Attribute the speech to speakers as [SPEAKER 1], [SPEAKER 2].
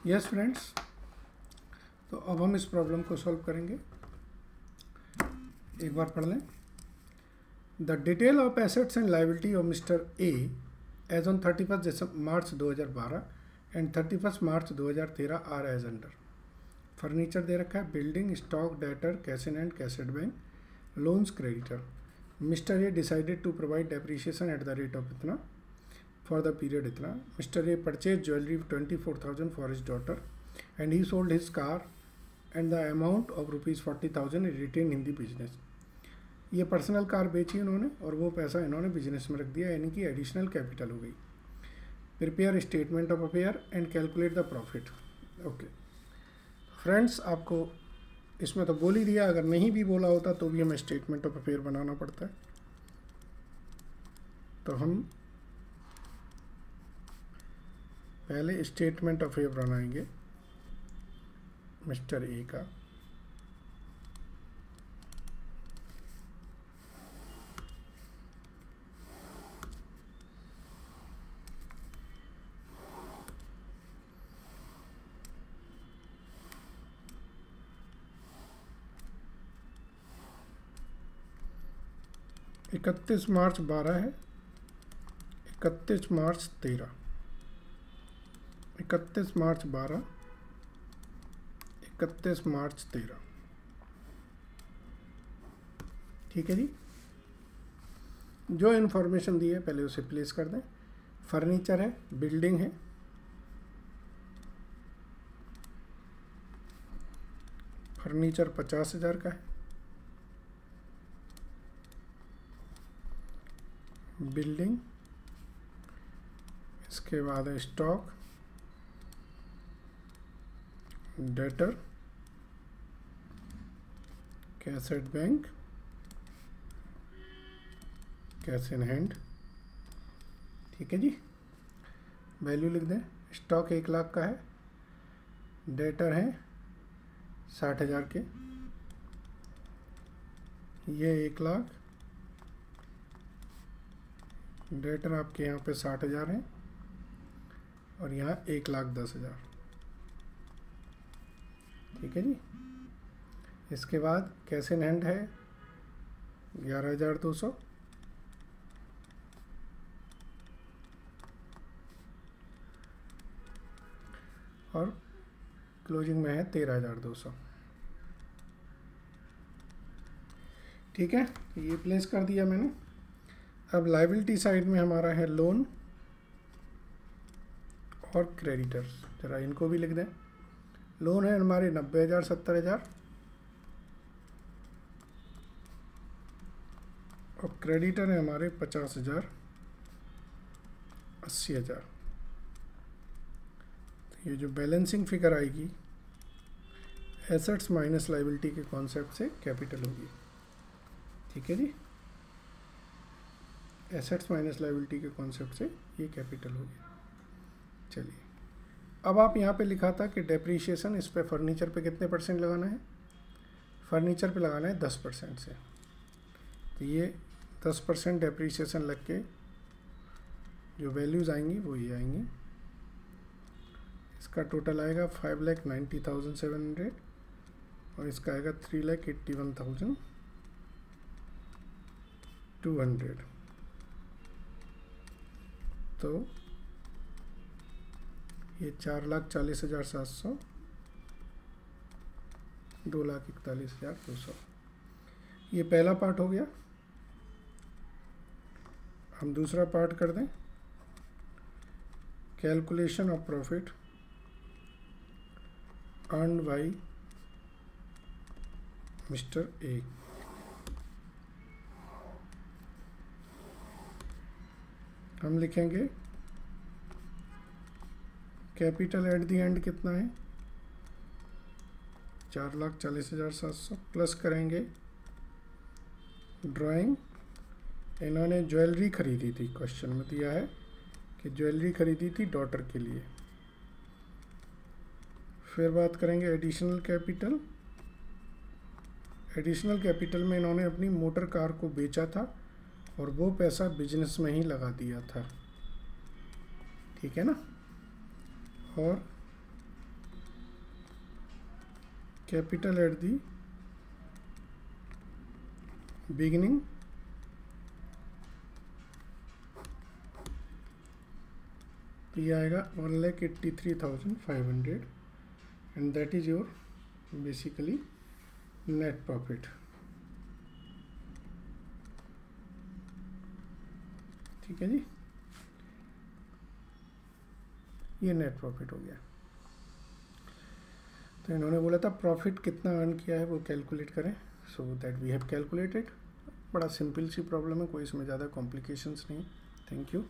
[SPEAKER 1] Yes friends, तो अब हम इस प्रॉब्लम को सॉल्व करेंगे। एक बार पढ़ लें। The detail of assets and liability of mister A as on 31 March 2012 and 31 March 2013 are as under. Furniture दे रखा है, building, stock, debtor, cash in hand, cash at bank, loans, creditor. Mister A decided to provide depreciation at the rate of इतना for the period इतना। Mister A purchase jewellery 24,000 for his daughter and he sold his car and the amount of rupees 40,000 is retained in the business। ये personal car बेची उन्होंने और वो पैसा इन्होंने business में रख दिया, यानी कि एडिशनल कैपिटल हो गई। Prepare statement of affair and calculate the profit. Okay friends, आपको इसमें तो बोल ही दिया, अगर नहीं भी बोला होता तो भी हमें स्टेटमेंट ऑफ अफेयर बनाना पड़ता है। तो हम पहले स्टेटमेंट ऑफ अफेयर बनाएंगे मिस्टर ए का। इकतीस मार्च 12 है, 31 मार्च 13, 31 मार्च 12, 31 मार्च 13। ठीक है जी, जो इन्फॉर्मेशन दी है पहले उसे प्लेस कर दें। फर्नीचर है, बिल्डिंग है, फर्नीचर 50,000 का है, बिल्डिंग, इसके बाद है stock, debtor, cash at bank, cash in hand. ठीक है जी, वैल्यू लिख दें। स्टॉक 1 लाख का है, डेटर है 60,000 के, ये 1 लाख, डेटर आपके यहाँ पे 60,000 है और यहाँ 1,10,000। ठीक है जी, इसके बाद कैश इन हैंड है 11,200, और क्लोजिंग में है 13,200। ठीक है, ये प्लेस कर दिया मैंने। अब लायबिलिटी साइड में हमारा है लोन और क्रेडिटर्स, जरा इनको भी लिख दें। लोन है हमारे 90,000 70,000 और क्रेडिटर है हमारे 50,000 80,000। तो ये जो बैलेंसिंग फिगर आएगी एसेट्स माइनस लायबिलिटी के कॉन्सेप्ट से कैपिटल होगी। ठीक है जी, एसेट्स माइनस लायबिलिटी के कॉन्सेप्ट से ये कैपिटल होगी। चलिए, अब आप यहाँ पे लिखा था कि डेप्रीशिएशन इस पे फर्नीचर पे कितने % लगाना है? फर्नीचर पे लगाना है 10% से। तो ये 10% डेप्रीशिएशन लग के जो वैल्यूज़ आएंगी वो ये आएंगी। इसका टोटल आएगा 5,90,700 और इसका आएगा 3,81,200। तो ये 4,40,700, 2,41,200। ये पहला पार्ट हो गया। हम दूसरा पार्ट कर दें। Calculation of profit earned by mister A. हम लिखेंगे कैपिटल एट द एंड कितना है 4,40,700 प्लस करेंगे ड्राइंग। इन्होंने ज्वेलरी खरीदी थी, क्वेश्चन में दिया है कि ज्वेलरी खरीदी थी डॉटर के लिए। फिर बात करेंगे एडिशनल कैपिटल। एडिशनल कैपिटल में इन्होंने अपनी मोटर कार को बेचा था और वो पैसा बिजनेस में ही लगा दिया था। ठीक है ना। और कैपिटल एट दी बिगिनिंग तो ये आएगा 1,83,500 and that is your basically net profit. ठीक है जी, ये नेट प्रॉफिट हो गया। तो इन्होंने बोला था प्रॉफिट कितना अर्न किया है वो कैलकुलेट करें, so that we have calculated. बड़ा सिंपल सी प्रॉब्लम है, कोई इसमें ज़्यादा कॉम्प्लिकेशंस नहीं। Thank you.